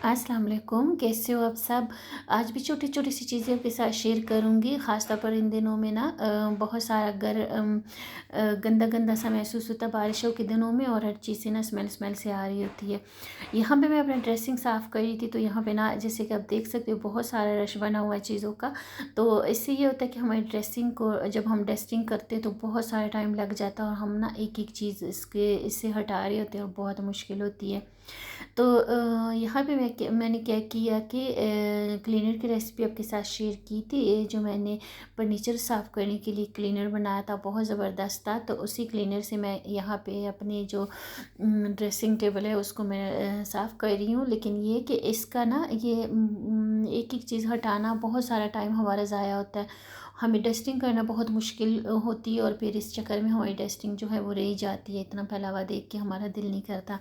अस्सलाम वालेकुम, कैसे हो आप सब। आज भी छोटी छोटी सी चीज़ें आपके साथ शेयर करूँगी। ख़ास तौर पर इन दिनों में ना बहुत सारा गंदा गंदा सा महसूस होता है बारिशों के दिनों में, और हर चीज़ से ना स्मेल स्मेल से आ रही होती है। यहाँ पे मैं अपना ड्रेसिंग साफ़ कर रही थी, तो यहाँ पे ना जैसे कि आप देख सकते हो बहुत सारा रश बना हुआ है चीज़ों का। तो इससे ये होता है कि हमारी ड्रेसिंग को जब हम डस्टिंग करते हैं तो बहुत सारा टाइम लग जाता है, और हम ना एक एक चीज़ इससे हटा रहे होते हैं और बहुत मुश्किल होती है। तो यहाँ पे मैंने क्या किया कि क्लीनर की रेसिपी आपके साथ शेयर की थी। ये जो मैंने फर्नीचर साफ़ करने के लिए क्लीनर बनाया था बहुत ज़बरदस्त था, तो उसी क्लीनर से मैं यहाँ पे अपने जो ड्रेसिंग टेबल है उसको मैं साफ़ कर रही हूँ। लेकिन ये कि इसका ना ये एक एक चीज़ हटाना बहुत सारा टाइम हमारा ज़ाया होता है। हमें डस्टिंग करना बहुत मुश्किल होती है, और फिर इस चक्कर में हमारी डस्टिंग जो है वो रह जाती है। इतना फैला हुआ देख के हमारा दिल नहीं करता।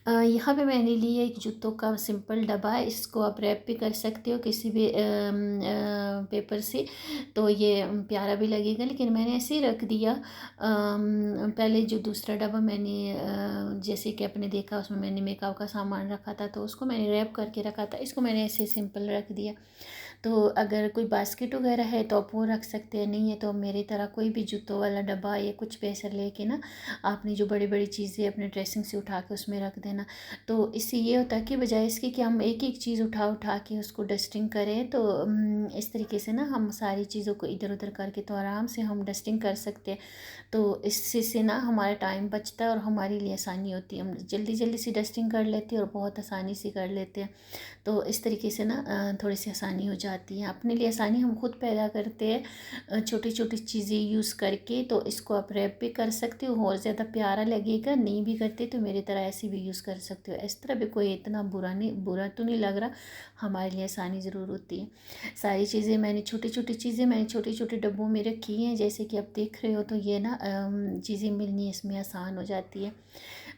यहाँ पे मैंने लिया एक जूतों का सिंपल डब्बा है। इसको आप रैप भी कर सकते हो किसी भी पेपर से, तो ये प्यारा भी लगेगा। लेकिन मैंने ऐसे ही रख दिया। पहले जो दूसरा डब्बा मैंने जैसे कि आपने देखा उसमें मैंने मेकअप का सामान रखा था, तो उसको मैंने रैप करके रखा था। इसको मैंने ऐसे सिंपल रख दिया। तो अगर कोई बास्केट वगैरह है तो आप वो रख सकते हैं, नहीं है तो मेरी तरह कोई भी जूतों वाला डब्बा या कुछ पैसा लेके ना आपने जो बड़ी बड़ी चीज़ें अपने ड्रेसिंग से उठा के उसमें रख देना। तो इससे ये होता है कि बजाय इसके कि हम एक एक चीज़ उठा उठा के उसको डस्टिंग करें, तो इस तरीके से ना हम सारी चीज़ों को इधर उधर करके तो आराम से हम डस्टिंग कर सकते हैं। तो इससे से ना हमारा टाइम बचता है और हमारे लिए आसानी होती है। हम जल्दी जल्दी से डस्टिंग कर लेते हैं और बहुत आसानी से कर लेते हैं। तो इस तरीके से ना थोड़ी सी आसानी हो जाती है। अपने लिए आसानी हम खुद पैदा करते हैं छोटी छोटी चीज़ें यूज़ करके। तो इसको आप रैप भी कर सकते हो, और ज़्यादा प्यारा लगेगा। नहीं भी करते तो मेरी तरह ऐसे भी यूज़ कर सकते हो। इस तरह भी कोई इतना बुरा तो नहीं लग रहा। हमारे लिए आसानी ज़रूर होती है। सारी चीज़ें मैंने छोटे छोटे डब्बों में रखी हैं, जैसे कि आप देख रहे हो। तो ये ना चीज़ें मिलनी इसमें आसान हो जाती है।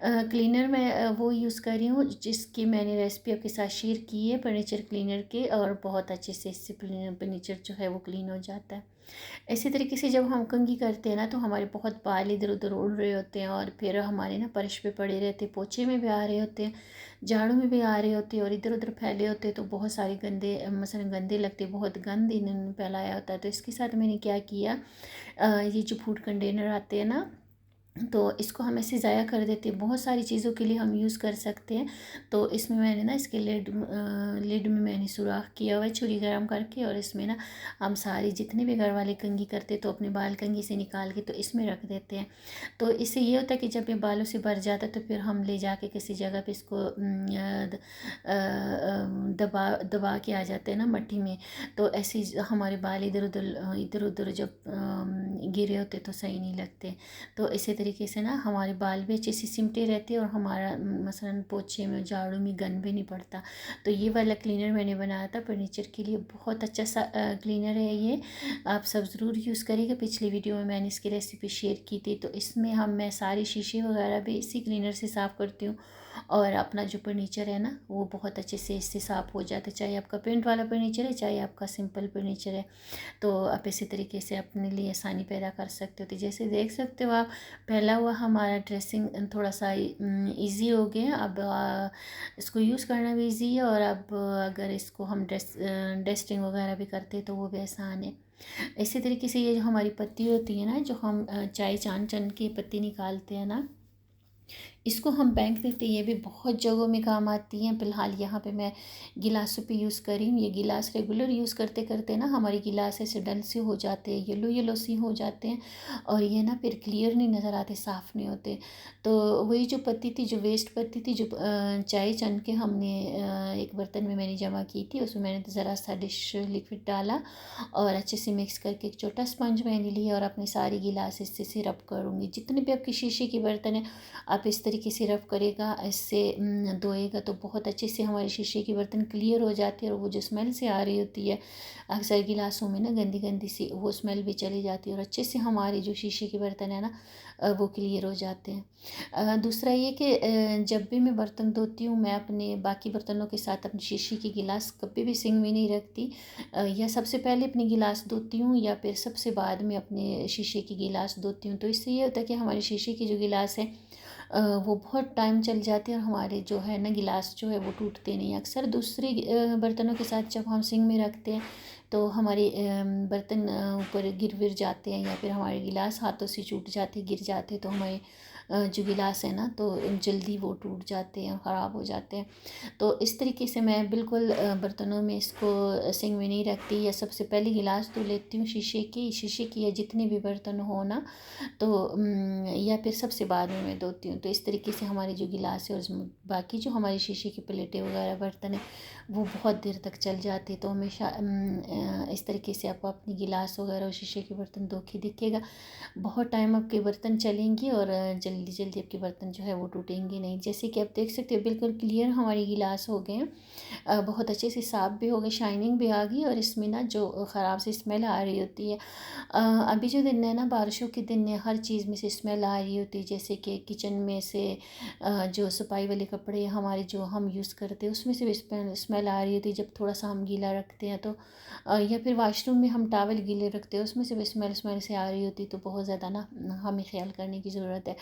क्लीनर मैं वो यूज़ कर रही हूँ जिसकी मैंने रेसिपी आपके साथ शेयर की है, फर्नीचर क्लीनर के, और बहुत अच्छे से इससे फर्नीचर जो है वो क्लीन हो जाता है। इसी तरीके से जब हम कंघी करते हैं ना, तो हमारे बहुत बाल इधर उधर उड़ रहे होते हैं, और फिर हमारे ना फर्श पे पड़े रहते हैं, पोछे में भी आ रहे होते हैं, झाड़ू में भी आ रहे होते हैं, और इधर उधर फैले होते हैं। तो बहुत सारे गंदे मसलन गंदे लगते, बहुत गंद इन्होंने फैलाया होता है। तो इसके साथ मैंने क्या किया, ये जो फूड कंटेनर आते हैं ना, तो इसको हम ऐसे ज़ाया कर देते हैं। बहुत सारी चीज़ों के लिए हम यूज़ कर सकते हैं। तो इसमें मैंने ना इसके लिड में मैंने सुराख किया हुआ है छुरी गरम करके, और इसमें ना हम सारी जितने भी घर वाले कंघी करते तो अपने बाल कंघी से निकाल के तो इसमें रख देते हैं। तो इससे ये होता है कि जब ये बालों से भर जाता है तो फिर हम ले जाके किसी जगह पे इसको दबा दबा के आ जाते हैं ना मट्टी में। तो ऐसे हमारे बाल इधर उधर जब गिरे होते तो सही नहीं लगते। तो इसी तरीके से ना हमारे बाल भी अच्छे से सिमटे रहते हैं, और हमारा मसलन पोछे में झाड़ू में गंद भी नहीं पड़ता। तो ये वाला क्लीनर मैंने बनाया था फर्नीचर के लिए। बहुत अच्छा सा क्लीनर है ये, आप सब ज़रूर यूज़ करिएगा। पिछली वीडियो में मैंने इसकी रेसिपी शेयर की थी। तो इसमें मैं सारे शीशे वगैरह भी इसी क्लीनर से साफ़ करती हूँ, और अपना जो फर्नीचर है ना वो बहुत अच्छे से इससे साफ़ हो जाता है। चाहे आपका पेंट वाला फर्नीचर है, चाहे आपका सिंपल फर्नीचर है। तो आप इसी तरीके से अपने लिए आसानी पैदा कर सकते हो। तो जैसे देख सकते हो आप, फैला हुआ हमारा ड्रेसिंग थोड़ा सा इजी हो गया। अब इसको यूज़ करना भी इजी है, और अब अगर इसको हम डस्टिंग वगैरह भी करते हैं तो वो भी आसान है। इसी तरीके से ये जो हमारी पत्ती होती है ना, जो हम चाय छान छान के पत्ती निकालते हैं ना, इसको हम फेंक देते हैं। ये भी बहुत जगहों में काम आती हैं। फ़िलहाल यहाँ पे मैं गिलासों पे यूज़ कर रही हूँ। ये गिलास रेगुलर यूज़ करते करते ना हमारे गिलास ऐसे डल से हो जाते हैं, येलो येलो से हो जाते हैं, और ये ना फिर क्लियर नहीं नज़र आते, साफ़ नहीं होते। तो वही जो पत्ती थी, जो वेस्ट पत्ती थी, जो चाय छन के हमने एक बर्तन में मैंने जमा की थी, उसमें मैंने ज़रा सा डिश लिक्विड डाला, और अच्छे से मिक्स करके एक छोटा स्पंज मैंने लिया, और अपने सारी गिलास इससे सिरप करूँगी। जितने भी आपके शीशे के बर्तन हैं, आप इस तरीके से रब करेगा, इससे धोएगा तो बहुत अच्छे से हमारे शीशे के बर्तन क्लियर हो जाते हैं। और वो जो स्मेल से आ रही होती है अक्सर गिलासों में ना, गंदी गंदी सी, वो स्मेल भी चली जाती है, और अच्छे से हमारे जो शीशे के बर्तन है ना वो क्लियर हो जाते हैं। दूसरा ये कि जब भी मैं बर्तन धोती हूँ, मैं अपने बाकी बर्तनों के साथ अपने शीशे के गिलास कभी भी सिंक में नहीं रखती। या सबसे पहले अपने गिलास धोती हूँ, या फिर सबसे बाद में अपने शीशे के गिलास धोती हूँ। तो इससे ये होता है कि हमारे शीशे के जो गिलास है वो बहुत टाइम चल जाते हैं और हमारे जो है ना गिलास जो है वो टूटते नहीं। अक्सर दूसरे बर्तनों के साथ जब हम सिंक में रखते हैं तो हमारे बर्तन ऊपर गिर विर जाते हैं, या फिर हमारे गिलास हाथों से छूट जाते गिर जाते, तो हमारे जो गिलास है ना तो जल्दी वो टूट जाते हैं, ख़राब हो जाते हैं। तो इस तरीके से मैं बिल्कुल बर्तनों में इसको सिंक में नहीं रखती, या सबसे पहले गिलास धो लेती हूँ शीशे की या जितने भी बर्तन हो ना, तो या फिर सबसे बाद में मैं धोती हूँ। तो इस तरीके से हमारे जो गिलास है और बाकी जो हमारी शीशे की प्लेटें वगैरह बर्तन है वो बहुत देर तक चल जाते। तो हमेशा इस तरीके से आप अपनी गिलास वगैरह और शीशे के बर्तन धो के देखिएगा, बहुत टाइम आपके बर्तन चलेंगे और जल्दी जल्दी आपके बर्तन जो है वो टूटेंगे नहीं। जैसे कि आप देख सकते हो बिल्कुल क्लियर हमारे गिलास हो गए हैं, बहुत अच्छे से साफ़ भी हो गए, शाइनिंग भी आ गई, और इसमें ना जो ख़राब सी स्मेल आ रही होती है, अभी जो दिन है ना बारिशों के दिन है, हर चीज़ में से स्मेल आ रही होती है। जैसे कि किचन में से जो सफाई वाले कपड़े हमारे जो हम यूज़ करते हैं उसमें से भी स्मेल आ रही होती है, जब थोड़ा सा हम गीला रखते हैं तो या फिर वॉशरूम में हम टॉवल गीले रखते हैं उसमें से भी स्मेल स्मेल से आ रही होती है। तो बहुत ज़्यादा ना हमें ख्याल करने की ज़रूरत है।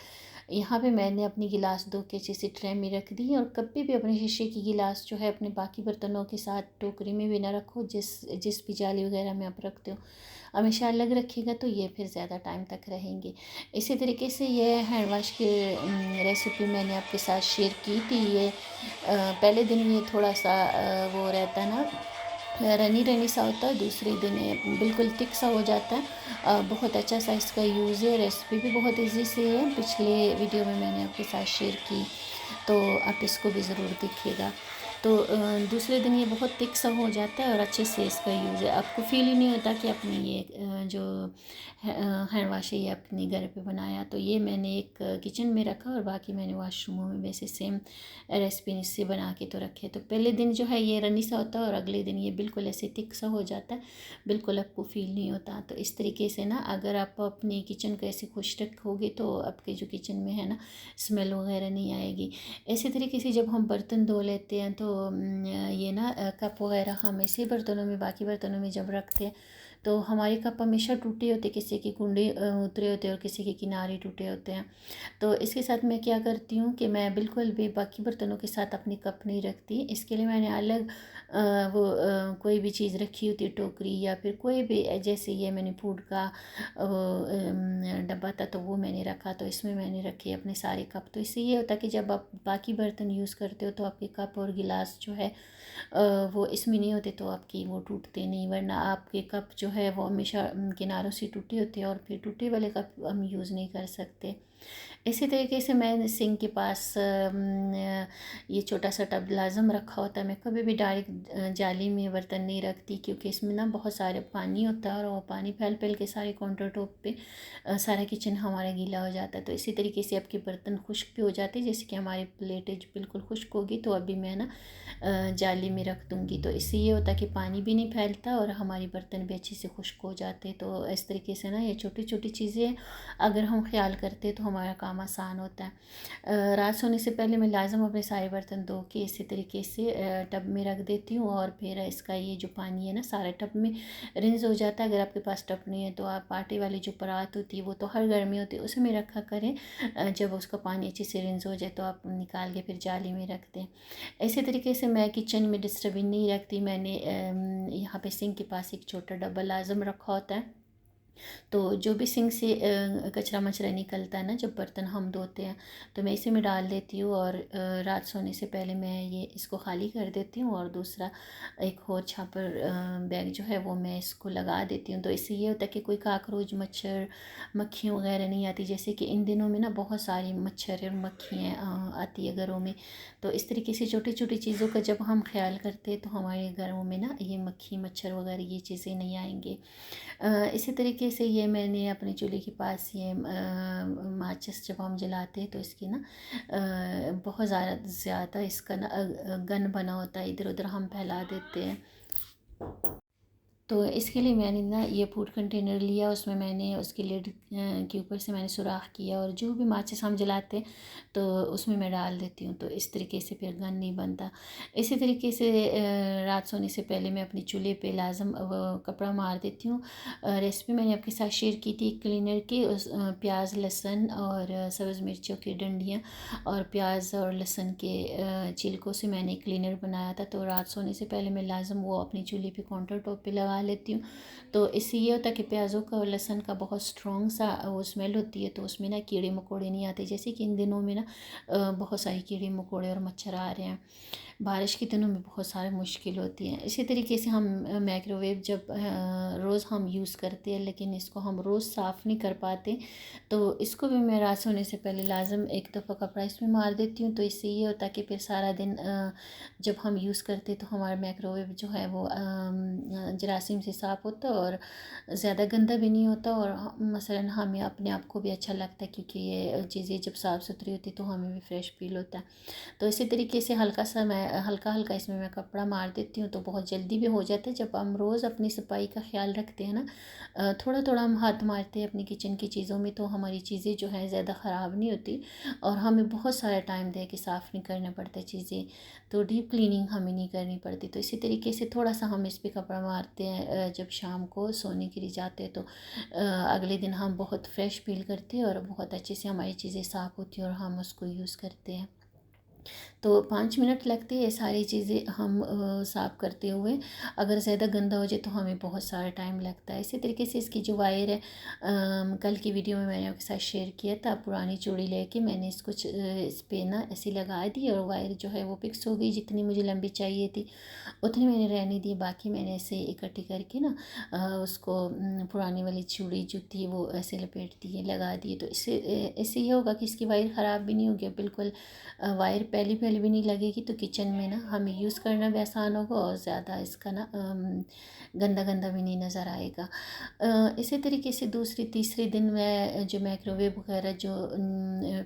यहाँ पे मैंने अपनी गिलास धो के अच्छे से ट्रे में रख दी, और कभी भी अपने शीशे की गिलास जो है अपने बाकी बर्तनों के साथ टोकरी में भी ना रखो, जिस जिस भी जाली वगैरह में आप रखते हो हमेशा अलग रखिएगा, तो ये फिर ज़्यादा टाइम तक रहेंगे। इसी तरीके से ये हैंड वाश की रेसिपी मैंने आपके साथ शेयर की थी। ये पहले दिन ये थोड़ा सा वो रहता है ना, रनी रनी सा होता है, दूसरे दिन ये बिल्कुल थिक सा हो जाता है। बहुत अच्छा सा इसका यूज़ है, रेसिपी भी बहुत इजी से है, पिछले वीडियो में मैंने आपके साथ शेयर की, तो आप इसको भी ज़रूर देखिएगा। तो दूसरे दिन ये बहुत थिक सा हो जाता है और अच्छे से इसका यूज़ है, आपको फ़ील ही नहीं होता कि आपने ये जो हैंड वाश है ये अपने घर पे बनाया। तो ये मैंने एक किचन में रखा और बाकी मैंने वॉशरूमों में वैसे सेम रेसिपी से बना के तो रखे। तो पहले दिन जो है ये रनी सा होता है और अगले दिन ये बिल्कुल ऐसे थिक सा हो जाता है, बिल्कुल आपको फ़ील नहीं होता। तो इस तरीके से ना अगर आप अपनी किचन को ऐसे खुश रखोगे तो आपके जो किचन में है ना स्मेल वगैरह नहीं आएगी। इसी तरीके से जब हम बर्तन धो लेते हैं तो ये ना कप वगैरह हम ऐसे बर्तनों में बाकी बर्तनों में जब रखते हैं तो हमारे कप हमेशा टूटे होते, किसी के कुंडे उतरे होते हैं और किसी के किनारे टूटे होते हैं। तो इसके साथ मैं क्या करती हूँ कि मैं बिल्कुल भी बाकी बर्तनों के साथ अपनी कप नहीं रखती। इसके लिए मैंने अलग कोई भी चीज़ रखी होती है, टोकरी या फिर कोई भी, जैसे ये मैंने फूड का डब्बा था तो वो मैंने रखा, तो इसमें मैंने रखे अपने सारे कप। तो इससे ये होता है कि जब आप बाकी बर्तन यूज़ करते हो तो आपके कप और गिलास जो है वो इसमें नहीं होते, तो आपकी वो टूटते नहीं, वरना आपके कप जो है वो हमेशा किनारों से टूटे होते हैं और फिर टूटे वाले कप हम यूज़ नहीं कर सकते। इसी तरीके से मैं सिंक के पास ये छोटा सा टब लाजम रखा होता है। मैं कभी भी डायरेक्ट जाली में बर्तन नहीं रखती, क्योंकि इसमें ना बहुत सारे पानी होता है और वो पानी फैल फैल के सारे काउंटर टॉप पे सारा किचन हमारा गीला हो जाता है। तो इसी तरीके से आपके बर्तन खुश्क भी हो जाते हैं, जैसे कि हमारी प्लेटें बिल्कुल खुश्क होगी तो अभी मैं ना जाली में रख दूँगी। तो इससे ये होता है कि पानी भी नहीं फैलता और हमारी बर्तन भी अच्छे से खुश्क हो जाते हैं। तो इस तरीके से ना ये छोटी छोटी चीज़ें अगर हम ख्याल करते हैं तो हमारा काम आसान होता है। रात सोने से पहले मैं लाजम अपने सारे बर्तन धो के इसी तरीके से टब में रख देती हूँ, और फिर इसका ये जो पानी है ना सारे टब में रिंस हो जाता है। अगर आपके पास टब नहीं है तो आप आटे वाली जो परात होती है वो तो हर घर में होती है, उसमें रखा करें। जब उसका पानी अच्छे से रिंस हो जाए तो आप निकाल के फिर जाली में रख दें। इसी तरीके से मैं किचन में डस्टबिन नहीं रखती। मैंने यहाँ पे सिंक के पास एक छोटा डब्बा लाजम रखा होता है, तो जो भी सिंक से कचरा मचरा निकलता है ना जब बर्तन हम धोते हैं तो मैं इसी में डाल देती हूँ, और रात सोने से पहले मैं ये इसको खाली कर देती हूँ, और दूसरा एक और छापर बैग जो है वो मैं इसको लगा देती हूँ। तो इससे ये होता है कि कोई काकरोच मच्छर मक्खियाँ वगैरह नहीं आती, जैसे कि इन दिनों में ना बहुत सारी मच्छर और मक्खियाँ आती है घरों में। तो इस तरीके से छोटी छोटी चीज़ों का जब हम ख्याल करते हैं तो हमारे घरों में ना ये मक्खी मच्छर वगैरह ये चीज़ें नहीं आएंगे। इसी तरीके से ये मैंने अपने चूल्हे के पास ये माचिस जब हम जलाते हैं तो इसकी ना बहुत ज़्यादा इसका ना गन बना होता है, इधर उधर हम फैला देते हैं। तो इसके लिए मैंने ना ये फूड कंटेनर लिया, उसमें मैंने उसकी लिड के ऊपर से मैंने सुराख किया और जो भी माचिस हम जलाते हैं तो उसमें मैं डाल देती हूँ, तो इस तरीके से फिर गन नहीं बनता। इसी तरीके से रात सोने से पहले मैं अपने चूल्हे पे लाजम वो कपड़ा मार देती हूँ। रेसिपी मैंने आपके साथ शेयर की थी क्लीनर की, उस प्याज लहसुन और सब्ज़ मिर्चों की डंडियाँ और प्याज और लहसुन के छिलकों से मैंने क्लीनर बनाया था। तो रात सोने से पहले मैं लाजम वो अपनी चूल्हे पे काउंटर टॉप पे लगा लेती हूँ। तो इससे ये होता है कि प्याज़ों का और लहसुन का बहुत स्ट्रॉन्ग सा वो स्मेल होती है, तो उसमें ना कीड़े मकोड़े नहीं आते, जैसे कि इन दिनों में ना बहुत सारे कीड़े मकोड़े और मच्छर आ रहे हैं। बारिश के दिनों में बहुत सारी मुश्किल होती है। इसी तरीके से हम माइक्रोवेव जब रोज़ हम यूज़ करते हैं, लेकिन इसको हम रोज़ साफ़ नहीं कर पाते, तो इसको भी मैं रात सोने से पहले लाजम एक दफ़ा कपड़ा इसमें मार देती हूँ। तो इससे ये होता है कि फिर सारा दिन जब हम यूज़ करते तो हमारा माइक्रोवेव जो है वो जरासीम से साफ़ होता है और ज़्यादा गंदा भी नहीं होता, और मसलन हमें अपने आप को भी अच्छा लगता है, क्योंकि ये चीज़ें जब साफ़ सुथरी होती तो हमें भी फ्रेश फील होता है। तो इसी तरीके से हल्का सा मैं हल्का हल्का इसमें मैं कपड़ा मार देती हूँ, तो बहुत जल्दी भी हो जाता है। जब हम रोज़ अपनी सफाई का ख्याल रखते हैं ना, थोड़ा थोड़ा हम हाथ मारते हैं अपनी किचन की चीज़ों में, तो हमारी चीज़ें जो है ज़्यादा ख़राब नहीं होती और हमें बहुत सारा टाइम दे के साफ़ नहीं करना पड़ता चीज़ें, तो डीप क्लीनिंग हमें नहीं करनी पड़ती। तो इसी तरीके से थोड़ा सा हम इस पर कपड़ा मारते हैं जब शाम को सोने के लिए जाते हैं, तो अगले दिन हम बहुत फ्रेश फील करते हैं और बहुत अच्छे से हमारी चीज़ें साफ़ होती हैं और हम उसको यूज़ करते हैं। तो 5 मिनट लगते हैं सारी चीज़ें हम साफ़ करते हुए। अगर ज़्यादा गंदा हो जाए तो हमें बहुत सारा टाइम लगता है। इसी तरीके से इसकी जो वायर है, कल की वीडियो में मैंने आपके साथ शेयर किया था, पुरानी चूड़ी लेके मैंने इसको इस पे ना ऐसे लगा दी और वायर जो है वो फिक्स हो गई। जितनी मुझे लंबी चाहिए थी उतनी मैंने रहने दी, बाकी मैंने ऐसे इकट्ठी करके ना उसको पुरानी वाली चूड़ी जो थी वो ऐसे लपेट दिए, लगा दिए। तो इससे ये होगा कि इसकी वायर ख़राब भी नहीं होगी, बिल्कुल वायर पहली पहली भी नहीं लगेगी, तो किचन में ना हमें यूज़ करना भी आसान होगा और ज़्यादा इसका ना गंदा गंदा भी नहीं नज़र आएगा। इसी तरीके से दूसरे तीसरे दिन मैं जो माइक्रोवेव वगैरह जो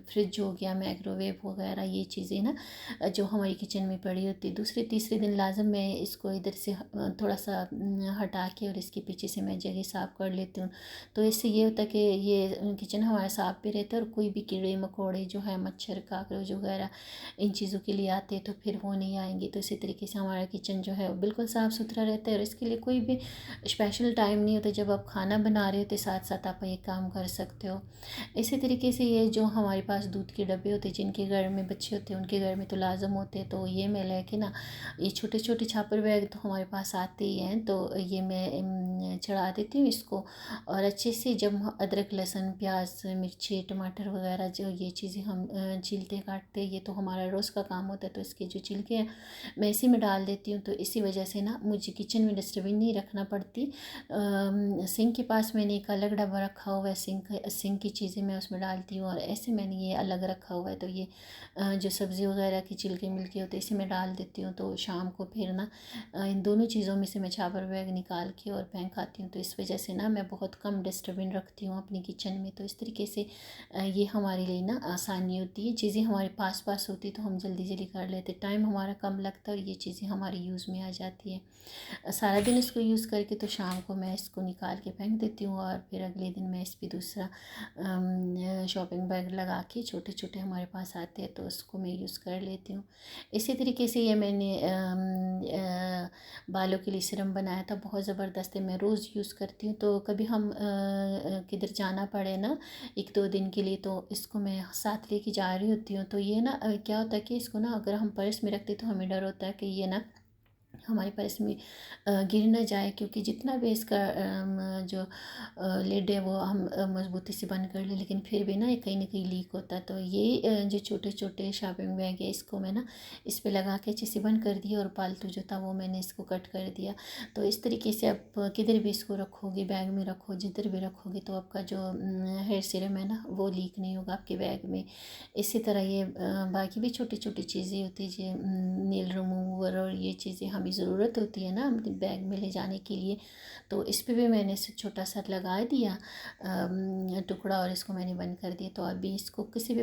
फ्रिज हो गया, माइक्रोवेव वगैरह ये चीज़ें ना जो हमारी किचन में पड़ी होती है, दूसरे तीसरे दिन लाजम मैं इसको इधर से थोड़ा सा हटा के और इसके पीछे से मैं जगह साफ़ कर लेती हूँ। तो इससे ये होता है कि ये किचन हमारा साफ़ भी रहता है और कोई भी कीड़े मकोड़े जो है, मच्छर काकरोच वगैरह इन चीज़ों के लिए आते हैं तो फिर वो नहीं आएंगे। तो इसी तरीके से हमारा किचन जो है वो बिल्कुल साफ़ सुथरा रहता है और इसके लिए कोई भी स्पेशल टाइम नहीं होता। जब आप खाना बना रहे हो तो साथ साथ आप ये काम कर सकते हो। इसी तरीके से ये जो हमारे पास दूध के डब्बे होते हैं, जिनके घर में बच्चे होते हैं उनके घर में तो लाजम होते हैं, तो ये मैं लेके ना ये छोटे छोटे छापर बैग तो हमारे पास आते ही हैं, तो ये मैं चढ़ा देती हूँ इसको। और अच्छे से जब अदरक लहसुन प्याज मिर्ची टमाटर वगैरह जो ये चीज़ें हम छीलते काटते, ये तो हमारा रोज़ का काम होता है, तो इसके जो छिलके हैं मैं इसी में डाल देती हूँ। तो इसी वजह से ना मुझे किचन में डस्टबिन नहीं रखना पड़ती। सिंक के पास मैंने एक अलग डब्बा रखा हुआ है, सिंक की चीज़ें मैं उसमें डालती हूँ और ऐसे मैंने ये अलग रखा हुआ है। तो ये जो सब्ज़ी वगैरह के छिलके मिलके होते हैं इसी में डाल देती हूँ। तो शाम को फिर ना इन दोनों चीज़ों में से मैं छापर बैग निकाल के और फेंक आती हूँ। तो इस वजह से ना मैं बहुत कम डस्टबिन रखती हूँ अपनी किचन में। तो इस तरीके से ये हमारे लिए ना आसानी होती है, चीज़ें हमारे पास पास होती तो हम जल्दी जल्दी कर लेते, टाइम हमारा कम लगता है और ये चीज़ें हमारे यूज़ में आ जाती है। सारा दिन इसको यूज़ करके तो शाम को मैं इसको निकाल के फेंक देती हूँ और फिर अगले दिन मैं इस पर दूसरा शॉपिंग बैग लगा के, छोटे छोटे हमारे पास आते हैं तो उसको मैं यूज़ कर लेती हूँ। इसी तरीके से ये मैंने बालों के लिए सीरम बनाया था, बहुत ज़बरदस्त है, मैं रोज़ यूज़ करती हूँ। तो कभी हम किधर जाना पड़े ना 1-2 दिन के लिए, तो इसको मैं साथ लेके जा रही होती हूँ। तो ये ना क्या होता है कि इसको ना अगर हम पर्स में रखते तो हमें डर होता है कि ये ना हमारे पर्स में गिर ना जाए, क्योंकि जितना भी इसका जो लिड है वो हम मज़बूती से बंद कर ले, लेकिन फिर भी ना ये कहीं ना कहीं लीक होता है। तो ये जो छोटे छोटे शॉपिंग बैग है इसको मैं ना इस पे लगा के अच्छे से बंद कर दिया और पालतू जो था वो मैंने इसको कट कर दिया। तो इस तरीके से आप किधर भी इसको रखोगे, बैग में रखो, जिधर भी रखोगे, तो आपका जो हेयर सीरम है ना वो लीक नहीं होगा आपके बैग में। इसी तरह ये बाकी भी छोटी छोटी चीज़ें होती है जो नील रिमूवर और ये चीज़ें हमें ज़रूरत होती है ना अपने बैग में ले जाने के लिए। तो इस पे भी मैंने इसे छोटा सा लगा दिया टुकड़ा और इसको मैंने बंद कर दिया। तो अभी इसको किसी भी